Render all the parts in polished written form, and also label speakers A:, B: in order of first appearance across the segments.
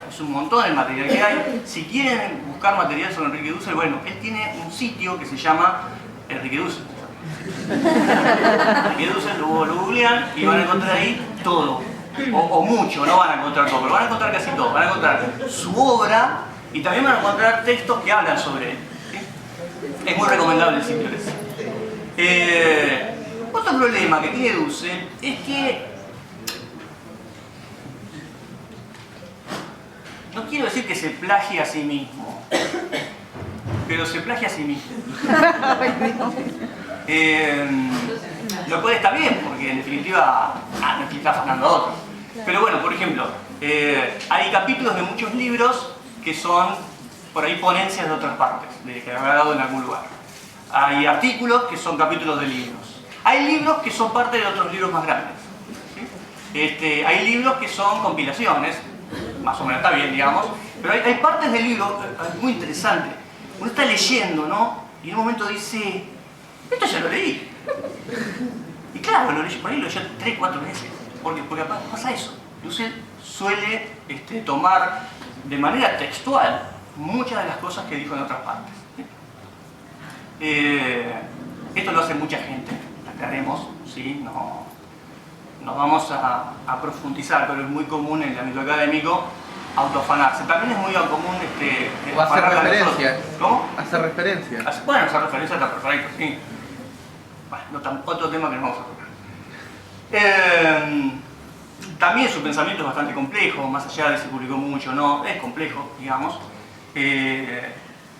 A: es un montón el material que hay. Si quieren buscar material sobre Enrique Dussel, bueno, él tiene un sitio que se llama Enrique Dussel. Enrique Dussel, lo googlean y van a encontrar ahí todo. O mucho, no van a encontrar todo, pero van a encontrar casi todo. Van a encontrar su obra y también van a encontrar textos que hablan sobre él. ¿Sí? Es muy recomendable el sitio ese. Otro problema que tiene Dussel es que no quiero decir que se plagie a sí mismo, pero se plagia a sí mismo. Lo cual está bien, porque en definitiva no es que está afanando a otros. Pero bueno, por ejemplo, hay capítulos de muchos libros que son por ahí ponencias de otras partes, de que habrá dado en algún lugar. Hay artículos que son capítulos de libros. Hay libros que son parte de otros libros más grandes. ¿Sí? Hay libros que son compilaciones, más o menos está bien, digamos, pero hay partes del libro muy interesantes. Uno está leyendo, ¿no? Y en un momento dice, esto ya lo leí. Y claro, lo leí, por ahí lo leí 3 o 4 veces. Porque pasa eso. Dussel suele tomar de manera textual muchas de las cosas que dijo en otras partes. Esto lo hace mucha gente, aclaremos, ¿sí? No vamos a profundizar, pero es muy común en el ámbito académico autoafanarse. También es muy común
B: o hacer referencia.
A: ¿Cómo?
B: Hacer referencia.
A: Bueno, hacer referencia está perfecto, sí. Bueno, otro tema que no vamos a tocar. También su pensamiento es bastante complejo, más allá de si publicó mucho o no, es complejo, digamos.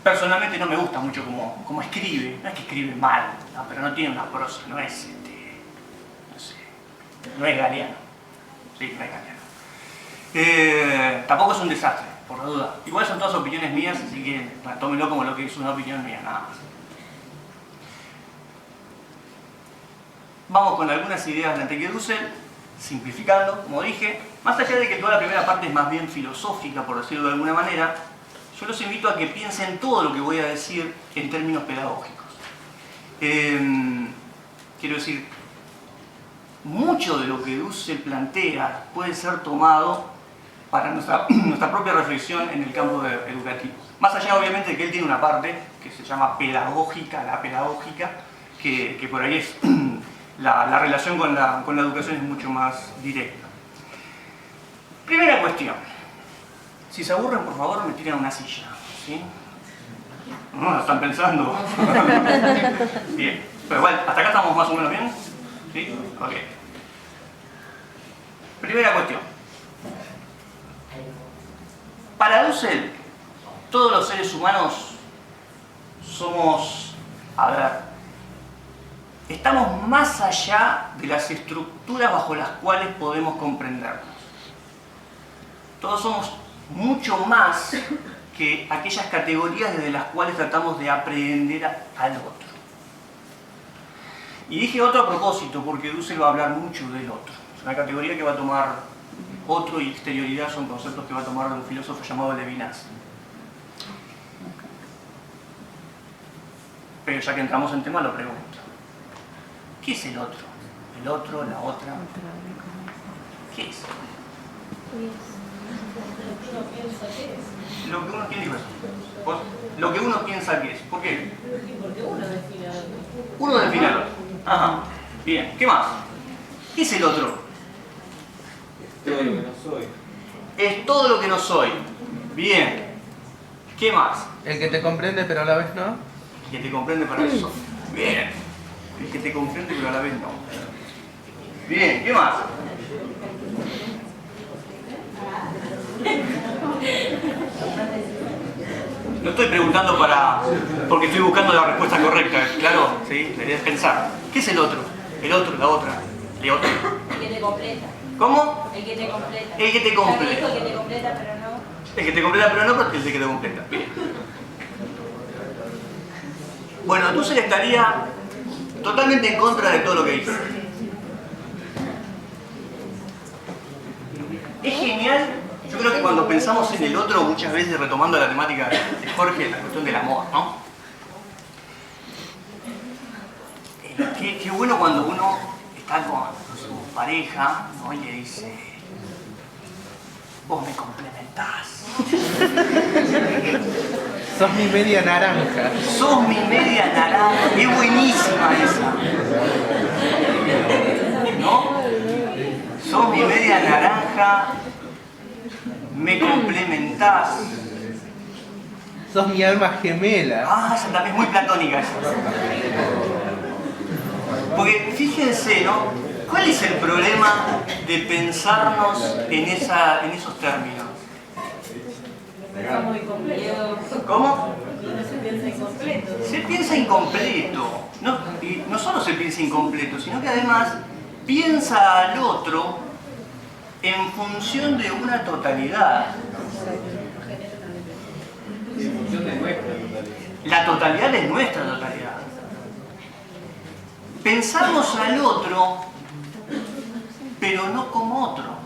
A: Personalmente no me gusta mucho cómo escribe, no es que escribe mal, no, pero no tiene una prosa, no es no es Galeano. Sí, no es Galeano. Tampoco es un desastre, por la duda. Igual son todas opiniones mías, así que tómenlo como lo que es una opinión mía, nada más. Vamos con algunas ideas de Enrique Dussel, simplificando, como dije. Más allá de que toda la primera parte es más bien filosófica, por decirlo de alguna manera, yo los invito a que piensen todo lo que voy a decir en términos pedagógicos. Quiero decir, mucho de lo que Dussel plantea puede ser tomado para nuestra propia reflexión en el campo educativo. Más allá, obviamente, de que él tiene una parte que se llama pedagógica, la pedagógica, que por ahí es la relación con la educación es mucho más directa. Primera cuestión. Si se aburren, por favor, me tiran una silla. ¿Sí? No, lo están pensando. Bien. Pero igual, ¿hasta acá estamos más o menos bien? ¿Sí? Ok. Primera cuestión. Para Dussel, todos los seres humanos somos, estamos más allá de las estructuras bajo las cuales podemos comprendernos. Todos somos mucho más que aquellas categorías desde las cuales tratamos de aprehender al otro. Y dije otro a propósito, porque Dussel va a hablar mucho del otro. Es una categoría que va a tomar otro, y exterioridad son conceptos que va a tomar de un filósofo llamado Levinas. Pero ya que entramos en tema, lo pregunto. ¿Qué es el otro? ¿El otro, la otra? ¿Qué es? Lo que uno, ¿quién dijo eso? Lo que uno piensa que es. ¿Por qué?
C: Porque uno define al otro.
A: Uno define al otro. Ajá. Bien. ¿Qué más? ¿Qué es el otro?
D: Es todo lo que no soy.
A: Es todo lo que no soy. Bien. ¿Qué más?
B: El que te comprende pero a la vez no.
A: El que te comprende para eso. Bien. El que te comprende pero a la vez no. Bien. ¿Qué más? No estoy preguntando porque estoy buscando la respuesta correcta, claro, ¿sí? La idea es pensar. ¿Qué es el otro? El otro, la otra, el otro.
C: El que te completa.
A: ¿Cómo?
C: El que te completa.
A: El que te completa.
C: El que te completa, pero no.
A: El que te completa pero no, pero el que te completa. Bien. Bueno, entonces estaría totalmente en contra de todo lo que dice. Es genial. Yo creo que cuando pensamos en el otro, muchas veces retomando la temática de Jorge, la cuestión del amor, ¿no? Qué bueno cuando uno está con su pareja, ¿no? Y le dice, vos me complementás.
B: Sos mi media naranja.
A: Sos mi media naranja. Es buenísima esa. ¿No? Sos mi media naranja. Me complementás.
B: Sos mi alma gemela.
A: Ah, esa también es muy platónica esa. Porque fíjense, ¿no? ¿Cuál es el problema de pensarnos en esos términos?
C: Está muy complejo.
A: ¿Cómo?
C: No se piensa incompleto.
A: Se piensa incompleto. No, y no solo se piensa incompleto, sino que además piensa al otro en función de una totalidad.
D: En función de nuestra totalidad.
A: La totalidad es nuestra totalidad. Pensamos al otro, pero no como otro.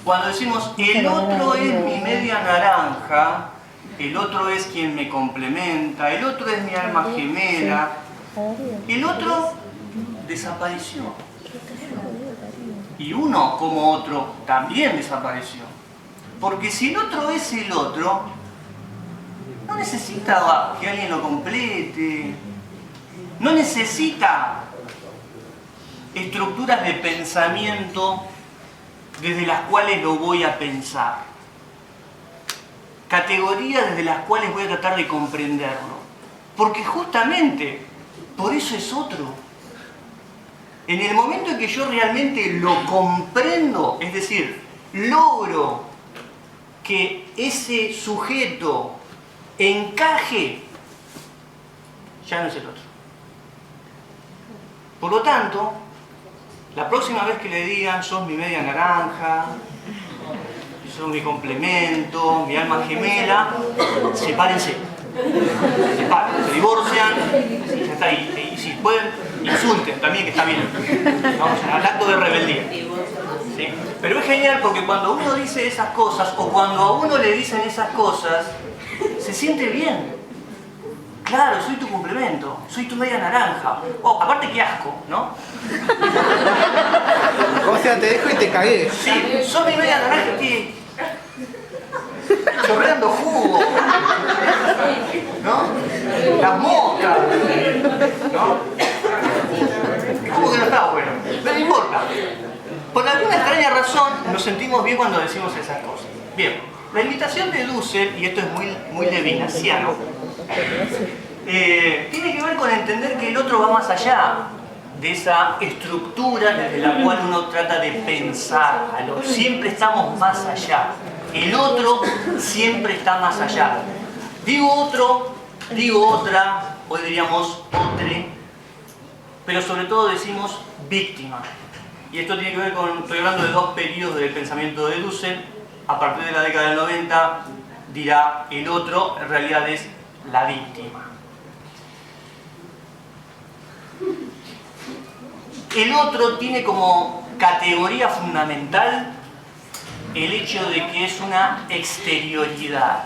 A: Cuando decimos el otro es mi media naranja, el otro es quien me complementa, el otro es mi alma gemela, el otro desapareció. Y uno como otro también desapareció. Porque si el otro es el otro, no necesita que alguien lo complete, no necesita estructuras de pensamiento desde las cuales lo voy a pensar, categorías desde las cuales voy a tratar de comprenderlo, porque justamente por eso es otro. En el momento en que yo realmente lo comprendo, es decir, logro que ese sujeto encaje, ya no es el otro. Por lo tanto, la próxima vez que le digan sos mi media naranja, sos mi complemento, mi alma gemela, sepárense. Se separan, se divorcian, ya está. Y si pueden, insulten también, que está bien. Vamos al acto de rebeldía. ¿Sí? Pero es genial porque cuando uno dice esas cosas, o cuando a uno le dicen esas cosas, se siente bien. Claro, soy tu complemento, soy tu media naranja. Oh, aparte qué asco, ¿no?
B: O sea, te dejo y te cagué.
A: Sí, sos mi media naranja que... chorreando jugo, ¿no? Las moscas, ¿no? Jugo que no está bueno, pero no importa. Por alguna extraña razón nos sentimos bien cuando decimos esas cosas. Bien, la invitación de Dussel, y esto es muy levinasiano, tiene que ver con entender que el otro va más allá de esa estructura desde la cual uno trata de pensar al otro. Siempre estamos más allá. El otro siempre está más allá. Digo otro, digo otra, hoy diríamos otre, pero sobre todo decimos víctima. Y esto tiene que ver con, estoy hablando de dos periodos del pensamiento de Dussel. A partir de la década del 90 dirá el otro, en realidad es la víctima. El otro tiene como categoría fundamental el hecho de que es una exterioridad.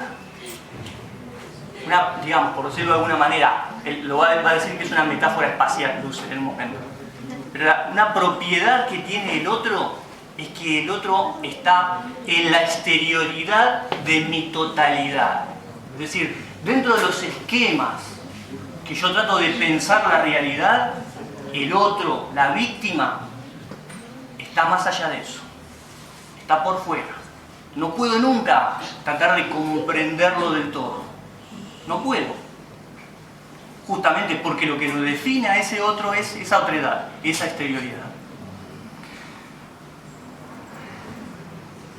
A: Digamos, por decirlo de alguna manera, lo va a decir que es una metáfora espacial, Dussel, en un momento. Pero una propiedad que tiene el otro es que el otro está en la exterioridad de mi totalidad. Es decir, dentro de los esquemas que yo trato de pensar la realidad, el otro, la víctima, está más allá de eso. Está por fuera. No puedo nunca tratar de comprenderlo del todo. No puedo. Justamente porque lo que lo define a ese otro es esa otredad, esa exterioridad.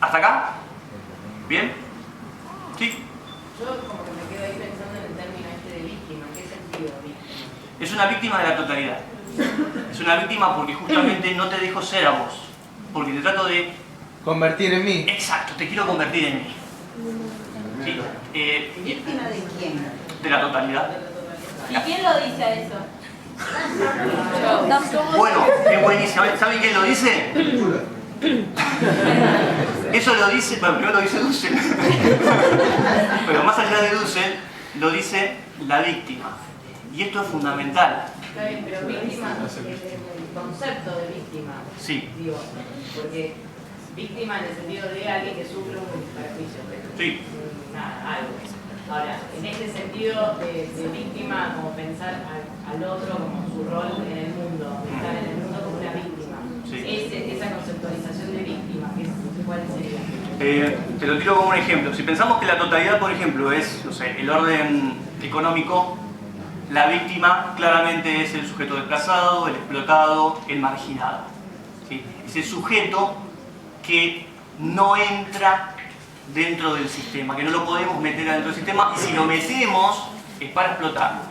A: ¿Hasta acá? ¿Bien? ¿Sí?
E: Yo como que me quedo ahí pensando en el término este de víctima. ¿Qué sentido víctima?
A: Es una víctima de la totalidad. Es una víctima porque justamente no te dejo ser a vos. Porque te trato de...
B: Convertir en mí.
A: Exacto, te quiero convertir en mí. ¿Sí?
E: ¿Víctima de quién?
A: De la totalidad.
C: ¿Y quién lo dice a eso?
A: Bueno, es buenísimo. ¿Saben quién lo dice? Eso lo dice, bueno, primero lo dice Dussel. Pero más allá de Dussel, lo dice la víctima. Y esto es fundamental.
E: Está bien, pero víctima, el concepto de víctima.
A: Sí.
E: Digo, porque víctima en el sentido de alguien que sufre un perjuicio.
A: Sí.
E: algo. Ahora, en este sentido de víctima, como pensar al otro como su rol en el mundo, estar en el mundo como una víctima.
A: Sí.
E: Esa conceptualización de víctima, ¿cuál sería?
A: Te lo tiro como un ejemplo. Si pensamos que la totalidad, por ejemplo, es, no sé, el orden económico, la víctima claramente es el sujeto desplazado, el explotado, el marginado. ¿Sí? Ese sujeto que no entra dentro del sistema, que no lo podemos meter dentro del sistema, y si lo metemos es para explotarlo.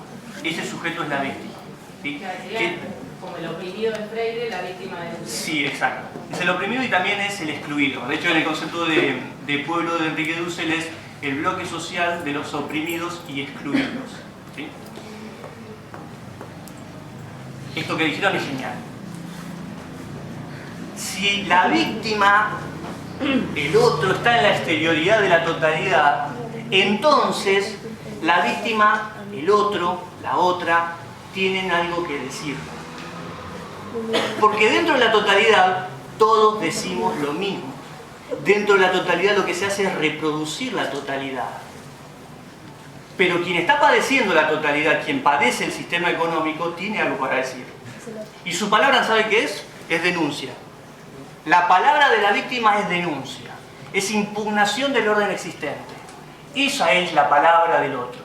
A: Ese sujeto es la víctima. ¿Sí?
E: Sería como el oprimido de Freire, la víctima del sistema.
A: Sí, exacto. Es el oprimido y también es el excluido. De hecho, en el concepto de pueblo de Enrique Dussel es el bloque social de los oprimidos y excluidos. ¿Sí? Esto que dijeron es genial. Si la víctima, el otro, está en la exterioridad de la totalidad, entonces la víctima, el otro, la otra, tienen algo que decir. Porque dentro de la totalidad todos decimos lo mismo. Dentro de la totalidad lo que se hace es reproducir la totalidad. Pero quien está padeciendo la totalidad, quien padece el sistema económico, tiene algo para decir. Y su palabra, ¿sabe qué es? Es denuncia. La palabra de la víctima es denuncia. Es impugnación del orden existente. Esa es la palabra del otro.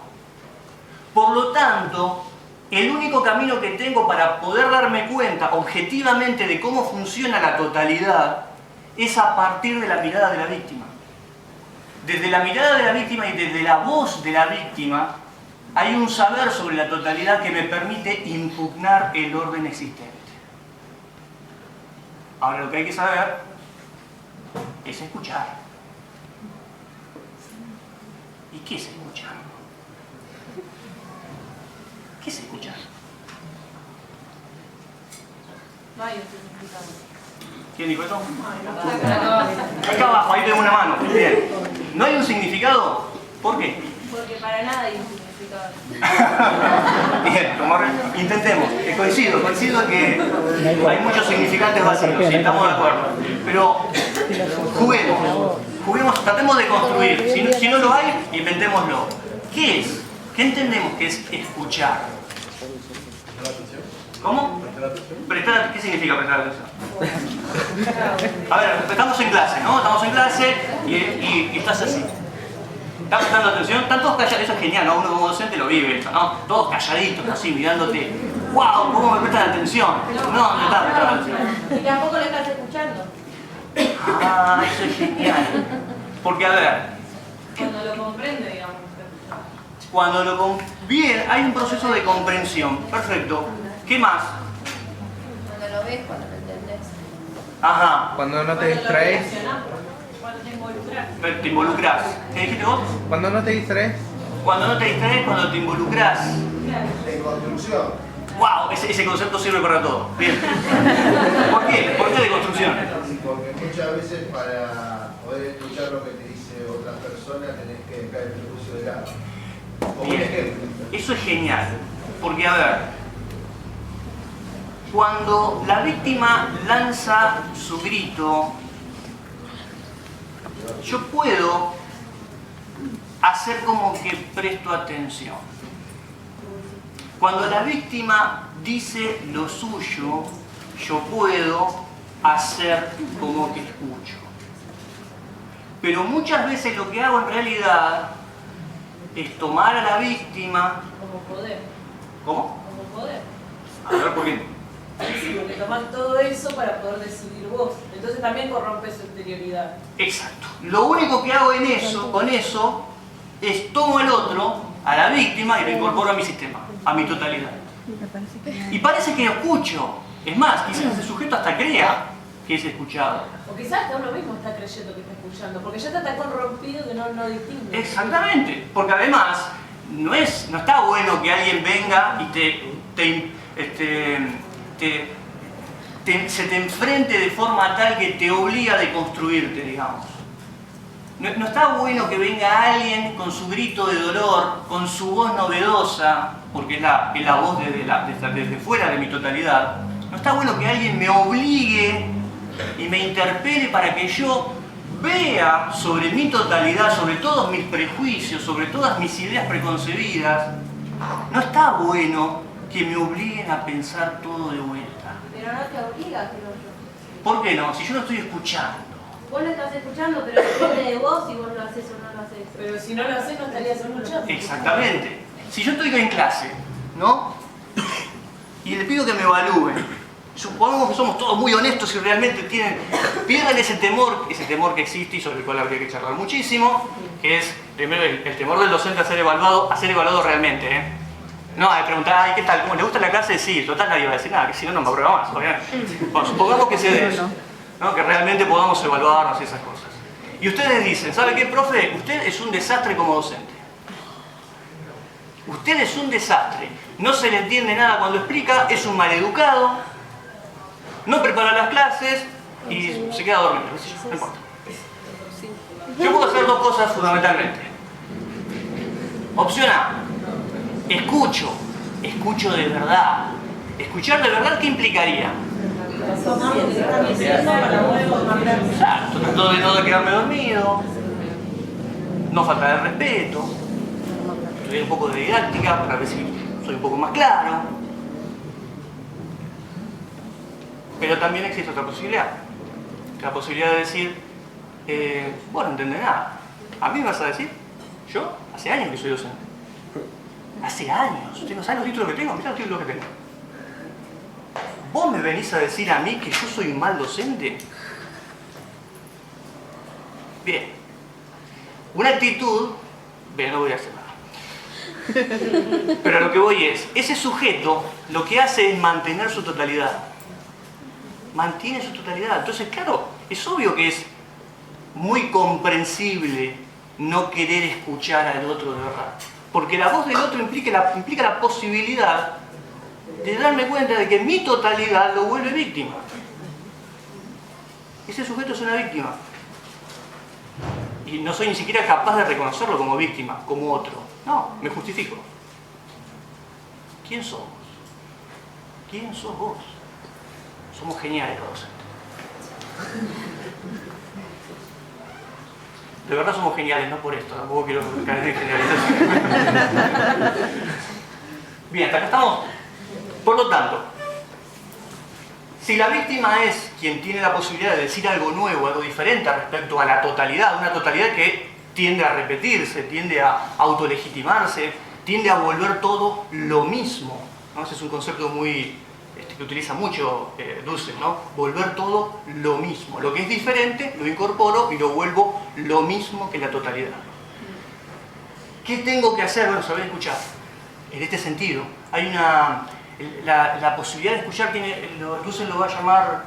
A: Por lo tanto, el único camino que tengo para poder darme cuenta objetivamente de cómo funciona la totalidad es a partir de la mirada de la víctima. Desde la mirada de la víctima y desde la voz de la víctima hay un saber sobre la totalidad que me permite impugnar el orden existente. Ahora lo que hay que saber es escuchar. ¿Y qué es escuchar? ¿Qué es escuchar?
C: No hay un significado.
A: ¿Quién dijo eso? Acá abajo, ahí tengo una mano. Bien. ¿No hay un significado? ¿Por qué?
C: Porque para nada hay un significado.
A: Bien, intentemos. Coincido que hay muchos significantes vacíos, sí, estamos de acuerdo. Pero juguemos, tratemos de construir. Si no lo hay, inventémoslo. ¿Qué es? ¿Qué entendemos que es escuchar? ¿Cómo? ¿Qué significa prestar atención? A ver, estamos en clase, ¿no? Estamos en clase y estás así. ¿Estás prestando atención? Están todos calladitos, eso es genial, ¿no? Uno como docente lo vive esto, ¿no? Todos calladitos, así, mirándote. ¡Wow! ¿Cómo me prestan atención? No estás prestando atención.
C: Y tampoco lo estás escuchando.
A: Ah, eso es genial. Porque, a ver,
C: Cuando lo comprende, digamos.
A: bien, hay un proceso de comprensión. Perfecto. ¿Qué más?
C: Cuando lo ves, cuando lo entendés.
A: Ajá.
B: Cuando no te distraes.
C: Cuando te involucras.
A: Te involucras. ¿Qué dijiste vos?
B: Cuando no te distraes.
A: Cuando no te distraes, cuando te involucras.
F: En construcción.
A: ¡Wow! Ese concepto sirve para todo. Bien. ¿Por qué? ¿Por qué de construcción?
F: Porque muchas veces para poder escuchar lo que te dice otra persona tenés que caer en el prejuicio del lado. Como un
A: Bien.
F: ejemplo.
A: Eso es genial. Porque, a ver, cuando la víctima lanza su grito, yo puedo hacer como que presto atención. Cuando la víctima dice lo suyo, yo puedo hacer como que escucho. Pero muchas veces lo que hago en realidad es tomar a la víctima...
C: Como poder.
A: ¿Cómo?
C: Como poder.
A: A ver, ¿por qué?
G: Sí, porque tomás todo eso para poder decidir vos. Entonces también corrompes su interioridad.
A: Exacto. Lo único que hago con eso, es tomo al otro, a la víctima, y lo incorporo a mi sistema, a mi totalidad. Y parece que escucho. Es más, quizás ese sujeto hasta crea que es escuchado.
G: O quizás hasta uno mismo está creyendo que está escuchando, porque ya está tan corrompido que no distingue.
A: Exactamente. Porque además, no está bueno que alguien venga y se te enfrente de forma tal que te obliga a deconstruirte, digamos. No está bueno que venga alguien con su grito de dolor, con su voz novedosa, porque es la voz desde fuera de mi totalidad. No está bueno que alguien me obligue y me interpele para que yo vea sobre mi totalidad, sobre todos mis prejuicios, sobre todas mis ideas preconcebidas, no está bueno que me obliguen a pensar todo de vuelta.
C: Pero no te obliga, creo yo.
A: ¿Por qué no? Si yo no estoy escuchando.
C: Vos lo estás escuchando, pero depende de vos si vos lo haces o no lo haces.
G: Pero si no lo haces, no estarías escuchando.
A: Exactamente. Si yo estoy en clase, ¿no? Y le pido que me evalúen. Supongamos que somos todos muy honestos y realmente pierden ese temor que existe y sobre el cual habría que charlar muchísimo, que es, primero, el temor del docente a ser evaluado realmente, ¿eh? No, de preguntar, ay, ¿qué tal? ¿Cómo le gusta la clase? Sí, total nadie va a decir nada, que si no, no me aprueba más, obviamente. Bueno, supongamos que se dé eso, ¿no? Que realmente podamos evaluarnos y esas cosas. Y ustedes dicen, ¿sabe qué, profe? Usted es un desastre como docente. Usted es un desastre. No se le entiende nada cuando explica, es un maleducado, no prepara las clases y se queda dormido. No importa. Yo puedo hacer dos cosas fundamentalmente. Opción A. Escucho de verdad. Escuchar de verdad, ¿qué implicaría? Exacto, trato de no quedarme dormido, no faltar el respeto, estudiar un poco de didáctica para ver si soy un poco más claro. Pero también existe otra posibilidad, la posibilidad de decir, vos no entendés nada. ¿A mí me vas a decir? Yo hace años que soy docente. Hace años. ¿Usted no sabe los títulos que tengo? Mirá los títulos que tengo. ¿Vos me venís a decir a mí que yo soy un mal docente? Bien. Una actitud... Bien, no voy a hacer nada. Pero lo que voy es, ese sujeto lo que hace es mantener su totalidad. Mantiene su totalidad. Entonces, claro, es obvio que es muy comprensible no querer escuchar al otro de verdad. Porque la voz del otro implica la posibilidad de darme cuenta de que mi totalidad lo vuelve víctima. Ese sujeto es una víctima. Y no soy ni siquiera capaz de reconocerlo como víctima, como otro. No, me justifico. ¿Quién somos? ¿Quién sos vos? Somos geniales los docentes. De verdad somos geniales, no por esto, tampoco quiero caer en generalización. Bien, hasta acá estamos. Por lo tanto, si la víctima es quien tiene la posibilidad de decir algo nuevo, algo diferente respecto a la totalidad, una totalidad que tiende a repetirse, tiende a autolegitimarse, tiende a volver todo lo mismo, ¿no? Ese es un concepto muy que utiliza mucho Dussel, ¿no? Volver todo lo mismo. Lo que es diferente lo incorporo y lo vuelvo lo mismo que la totalidad. ¿Qué tengo que hacer? Bueno, saber escuchar. En este sentido, hay la posibilidad de escuchar, Dussel lo va a llamar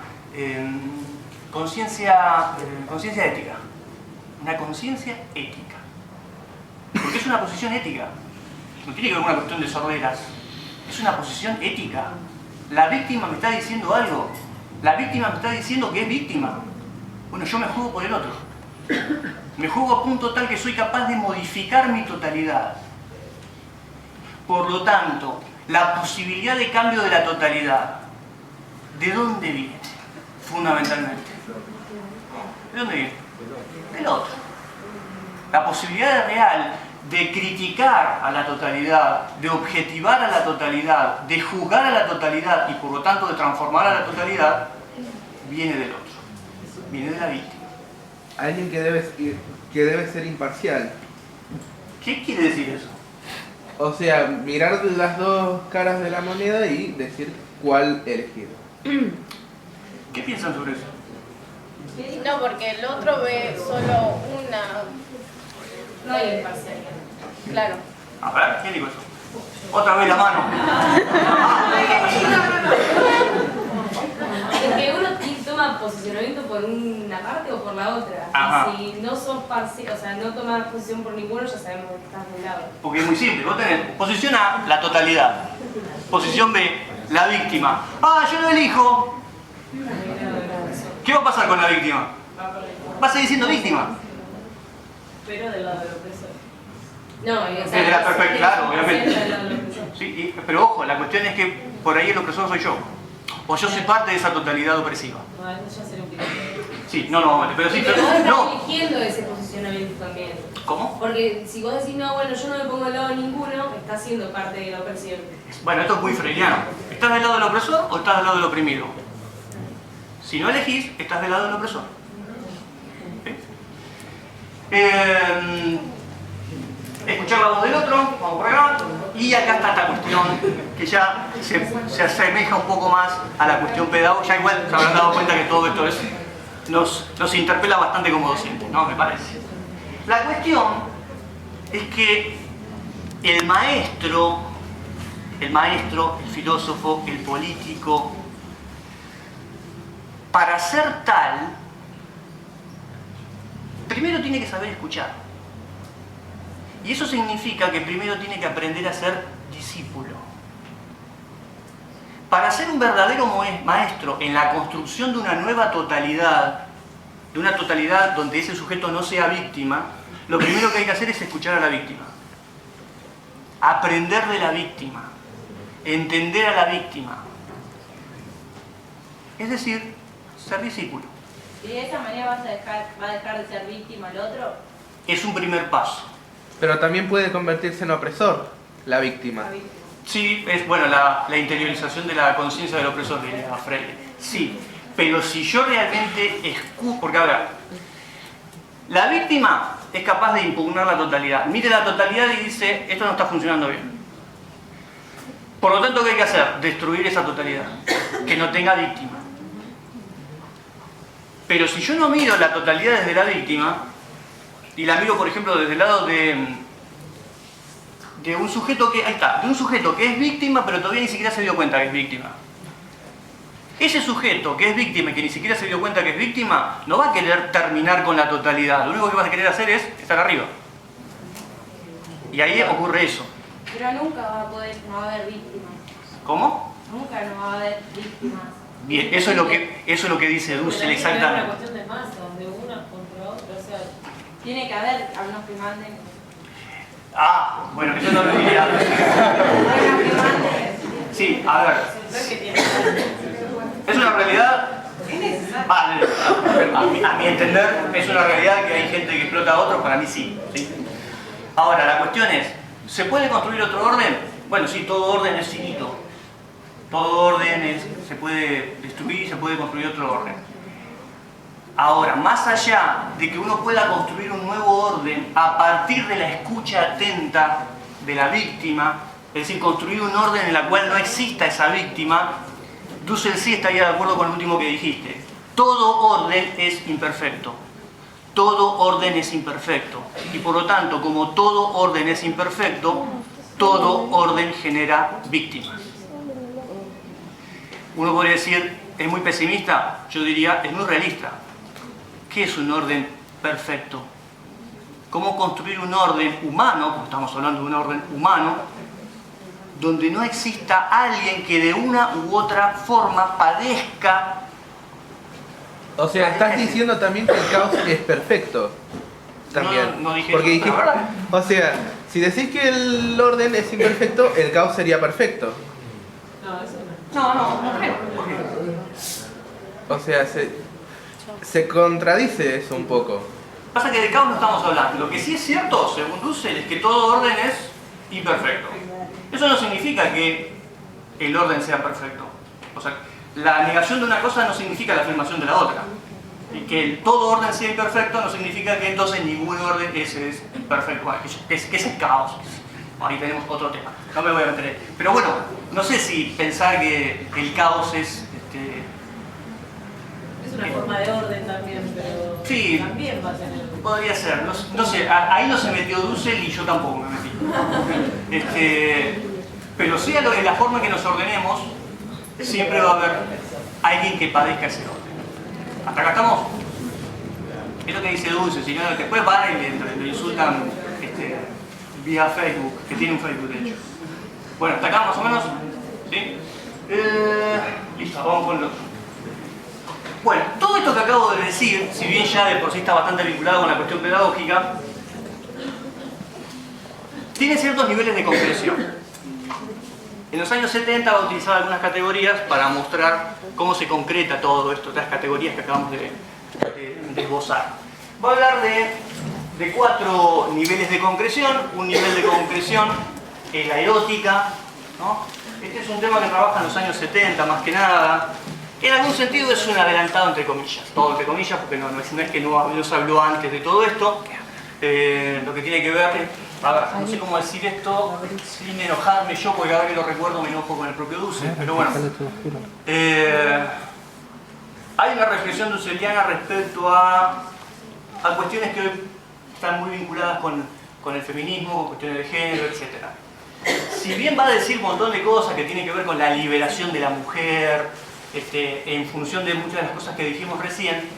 A: conciencia ética. Una conciencia ética. Porque es una posición ética. No tiene que ver con una cuestión de sorderas. Es una posición ética. La víctima me está diciendo algo. La víctima me está diciendo que es víctima. Bueno, yo me juego por el otro. Me juego a punto tal que soy capaz de modificar mi totalidad. Por lo tanto, la posibilidad de cambio de la totalidad, ¿de dónde viene? Fundamentalmente. ¿De dónde viene? Del otro. La posibilidad real de criticar a la totalidad, de objetivar a la totalidad, de juzgar a la totalidad y por lo tanto de transformar a la totalidad, viene del otro. Viene de la víctima.
B: Alguien que debe ser imparcial.
A: ¿Qué quiere decir eso?
B: O sea, mirar las dos caras de la moneda y decir cuál elegir.
A: ¿Qué piensan sobre eso?
H: No, porque el otro ve solo una...
E: No hay imparcialidad.
H: Claro.
A: A ver, ¿quién dijo eso? Otra vez la mano.
E: Porque uno toma posicionamiento por una parte o por la otra.
A: Ajá.
E: Y si no sos parcial, o sea, no tomas posición por ninguno, ya sabemos que estás de un lado.
A: Porque es muy simple. Vos tenés posición A, la totalidad. Posición B, la víctima. Ah, yo lo elijo. ¿Qué va a pasar con la víctima? Va a seguir siendo víctima.
G: Pero del lado del opresor.
E: No, y o sea,
A: Desde la perspectiva, claro, obviamente.
E: siempre del lado del opresor.
A: Sí, pero ojo, la cuestión es que por ahí el opresor soy yo. O yo soy parte de esa totalidad opresiva.
G: No, eso ya sería un poquito.
A: Sí, no, pero sí,
C: Pero vos estás
A: no.
C: eligiendo ese posicionamiento también.
A: ¿Cómo?
C: Porque si vos decís, no, bueno, yo no me pongo al lado de ninguno, estás siendo parte de la opresión.
A: Bueno, esto es muy freudiano. ¿Estás del lado del opresor o estás del lado del oprimido? Si no elegís, estás del lado del opresor. ¿Sí? Escuchar la voz del otro, vamos por acá. Y acá está esta cuestión que ya se asemeja un poco más a la cuestión pedagógica. Ya igual se habrán dado cuenta que todo esto nos interpela bastante como docentes, ¿no? Me parece. La cuestión es que el maestro, el filósofo, el político, para ser tal, primero tiene que saber escuchar. Y eso significa que primero tiene que aprender a ser discípulo. Para ser un verdadero maestro en la construcción de una nueva totalidad, de una totalidad donde ese sujeto no sea víctima, lo primero que hay que hacer es escuchar a la víctima. Aprender de la víctima. Entender a la víctima. Es decir, ser discípulo.
C: ¿Y de esa manera va a dejar de ser víctima el otro?
A: Es un primer paso.
B: Pero también puede convertirse en opresor, la víctima.
A: Sí, es bueno la interiorización de la conciencia del opresor, diría Freire. Sí, pero si yo realmente escucho, porque ahora, la víctima es capaz de impugnar la totalidad. Mire la totalidad y dice, esto no está funcionando bien. Por lo tanto, ¿qué hay que hacer? Destruir esa totalidad, que no tenga víctima. Pero si yo no miro la totalidad desde la víctima, y la miro, por ejemplo, desde el lado de un sujeto que, ahí está, de un sujeto que es víctima, pero todavía ni siquiera se dio cuenta que es víctima. Ese sujeto que es víctima y que ni siquiera se dio cuenta que es víctima, no va a querer terminar con la totalidad. Lo único que va a querer hacer es estar arriba. Y ahí ocurre eso.
C: Pero nunca no va a haber víctimas.
A: ¿Cómo?
C: Nunca no va a haber víctimas.
A: Bien, eso es lo que dice Dussel
G: Es una
A: exactamente.
G: cuestión de masa, donde una contra otra, o sea,
C: Tiene que haber algunos que manden.
A: Ah, bueno, eso no lo diría.
C: Algunos que manden.
A: Sí, a ver. Es una realidad. Vale, a mi entender, es una realidad que hay gente que explota a otros, para mí sí. Ahora, la cuestión es, ¿se puede construir otro orden? Bueno, sí, todo orden es finito. Todo orden se puede destruir y se puede construir otro orden. Ahora, más allá de que uno pueda construir un nuevo orden a partir de la escucha atenta de la víctima, es decir, construir un orden en el cual no exista esa víctima, Dussel sí estaría de acuerdo con lo último que dijiste. Todo orden es imperfecto. Todo orden es imperfecto. Y por lo tanto, como todo orden es imperfecto, todo orden genera víctimas. Uno podría decir, ¿es muy pesimista? Yo diría, es muy realista. ¿Qué es un orden perfecto? ¿Cómo construir un orden humano, porque estamos hablando de un orden humano, donde no exista alguien que de una u otra forma padezca?
B: O sea, estás diciendo también que el caos es perfecto. También.
A: No dije
B: porque
A: eso,
B: dijiste,
A: la verdad.
B: o sea, si decís que el orden es imperfecto, el caos sería perfecto.
G: no, eso no.
C: No creo.
B: O sea, se contradice eso un poco.
A: Pasa que de caos no estamos hablando. Lo que sí es cierto, según Dussel, es que todo orden es imperfecto. Eso no significa que el orden sea perfecto. O sea, la negación de una cosa no significa la afirmación de la otra. Y que todo orden sea imperfecto no significa que entonces ningún orden es perfecto. Bueno, que es el caos. Ahí tenemos otro tema. No me voy a meter ahí. Pero bueno, no sé si pensar que el caos es...
G: Es una forma de orden también, pero
A: Sí.
G: también va a tener.
A: Podría ser, no sé, ahí no se metió Dussel y yo tampoco me metí. Pero sea lo de la forma que nos ordenemos, siempre va a haber alguien que padezca ese orden. ¿Hasta acá estamos? Es lo que dice Dussel, si no, después van y lo insultan vía Facebook, que tiene un Facebook de hecho. Bueno, hasta acá más o menos, ¿sí? Listo, vamos con el otro. Bueno, todo esto que acabo de decir, si bien ya de por sí está bastante vinculado con la cuestión pedagógica, tiene ciertos niveles de concreción. En los años 70 va a utilizar algunas categorías para mostrar cómo se concreta todo esto, estas categorías que acabamos de esbozar. Va a hablar de 4 niveles de concreción. Un nivel de concreción es la erótica, ¿no? Este es un tema que trabaja en los años 70 más que nada. En algún sentido es un adelantado entre comillas, todo entre comillas, porque no es que no se habló antes de todo esto. Lo que tiene que ver, a ver, no sé cómo decir esto sin enojarme yo, porque cada vez que lo recuerdo me enojo con el propio Dussel, pero bueno. Hay una reflexión dusseliana respecto a cuestiones que hoy están muy vinculadas con el feminismo, con cuestiones de género, etc. Si bien va a decir un montón de cosas que tienen que ver con la liberación de la mujer, en función de muchas de las cosas que dijimos recién,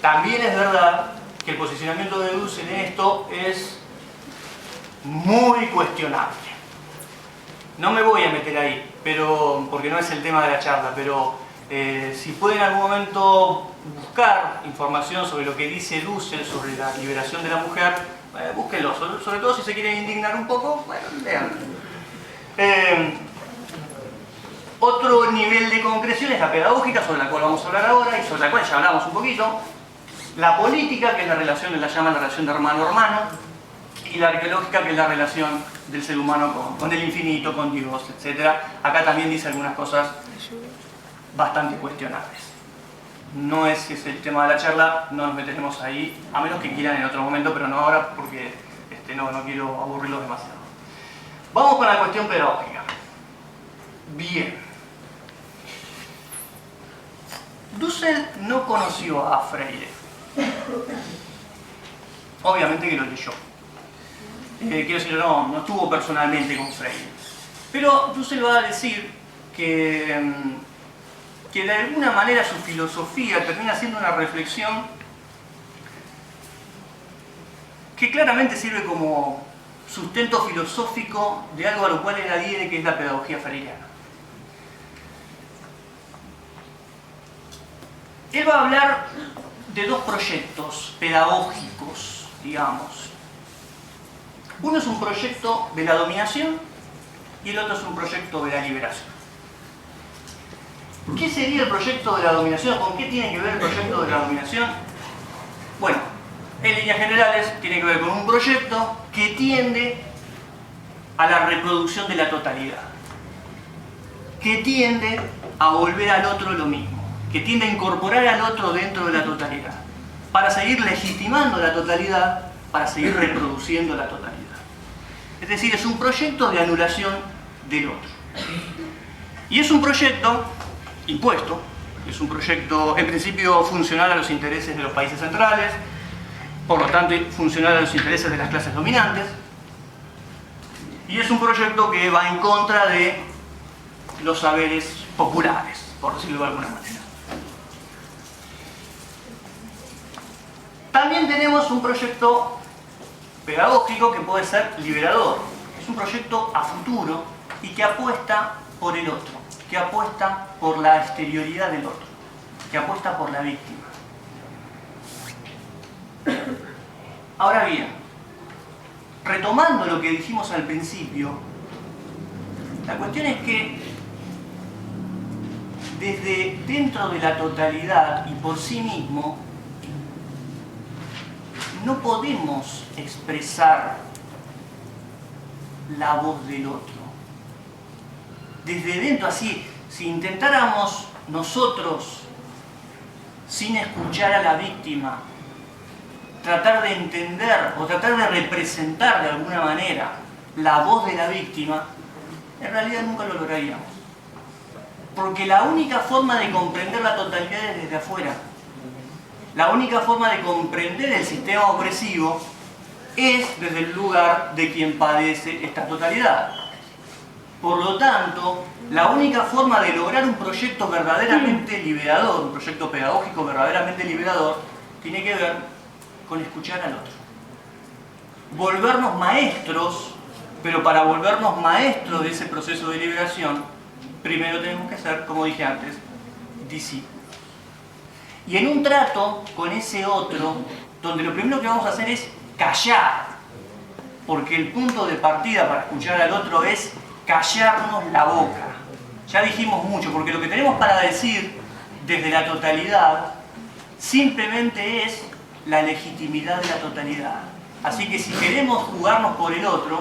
A: también es verdad que el posicionamiento de Dussel en esto es muy cuestionable. No me voy a meter ahí, porque no es el tema de la charla, pero si pueden en algún momento buscar información sobre lo que dice Dussel sobre la liberación de la mujer, búsquenlo, sobre todo si se quieren indignar un poco, bueno, lean. Otro nivel de concreción es la pedagógica, sobre la cual vamos a hablar ahora y sobre la cual ya hablamos un poquito. La política, que es la relación, la llaman la relación de hermano-hermano, y la arqueológica, que es la relación del ser humano con el infinito, con Dios, etc. Acá también dice algunas cosas bastante cuestionables. No es el tema de la charla, no nos meteremos ahí, a menos que quieran en otro momento, pero no ahora porque no quiero aburrirlos demasiado. Vamos con la cuestión pedagógica. Bien. Dussel no conoció a Freire. Obviamente que lo leyó. Quiero decir, no estuvo personalmente con Freire. Pero Dussel va a decir que de alguna manera su filosofía termina siendo una reflexión que claramente sirve como sustento filosófico de algo a lo cual él adhiere, que es la pedagogía freiriana. Él va a hablar de 2 proyectos pedagógicos, digamos. Uno es un proyecto de la dominación y el otro es un proyecto de la liberación. ¿Qué sería el proyecto de la dominación? ¿Con qué tiene que ver el proyecto de la dominación? Bueno, en líneas generales tiene que ver con un proyecto que tiende a la reproducción de la totalidad, que tiende a volver al otro lo mismo, que tiende a incorporar al otro dentro de la totalidad, para seguir legitimando la totalidad, para seguir reproduciendo la totalidad. Es decir, es un proyecto de anulación del otro. Y es un proyecto impuesto, es un proyecto en principio funcional a los intereses de los países centrales, por lo tanto funcional a los intereses de las clases dominantes, y es un proyecto que va en contra de los saberes populares, por decirlo de alguna manera. También tenemos un proyecto pedagógico que puede ser liberador. Es un proyecto a futuro y que apuesta por el otro, que apuesta por la exterioridad del otro, que apuesta por la víctima. Ahora bien, retomando lo que dijimos al principio, la cuestión es que desde dentro de la totalidad y por sí mismo no podemos expresar la voz del otro. Desde dentro, así, si intentáramos nosotros, sin escuchar a la víctima, tratar de entender o tratar de representar de alguna manera la voz de la víctima, en realidad nunca lo lograríamos. Porque la única forma de comprender la totalidad es desde afuera. La única forma de comprender el sistema opresivo es desde el lugar de quien padece esta totalidad. Por lo tanto, la única forma de lograr un proyecto verdaderamente liberador, un proyecto pedagógico verdaderamente liberador, tiene que ver con escuchar al otro. Volvernos maestros, pero para volvernos maestros de ese proceso de liberación, primero tenemos que ser, como dije antes, discípulos. Y en un trato con ese otro, donde lo primero que vamos a hacer es callar, porque el punto de partida para escuchar al otro es callarnos la boca. Ya dijimos mucho, porque lo que tenemos para decir desde la totalidad simplemente es la legitimidad de la totalidad. Así que si queremos jugarnos por el otro,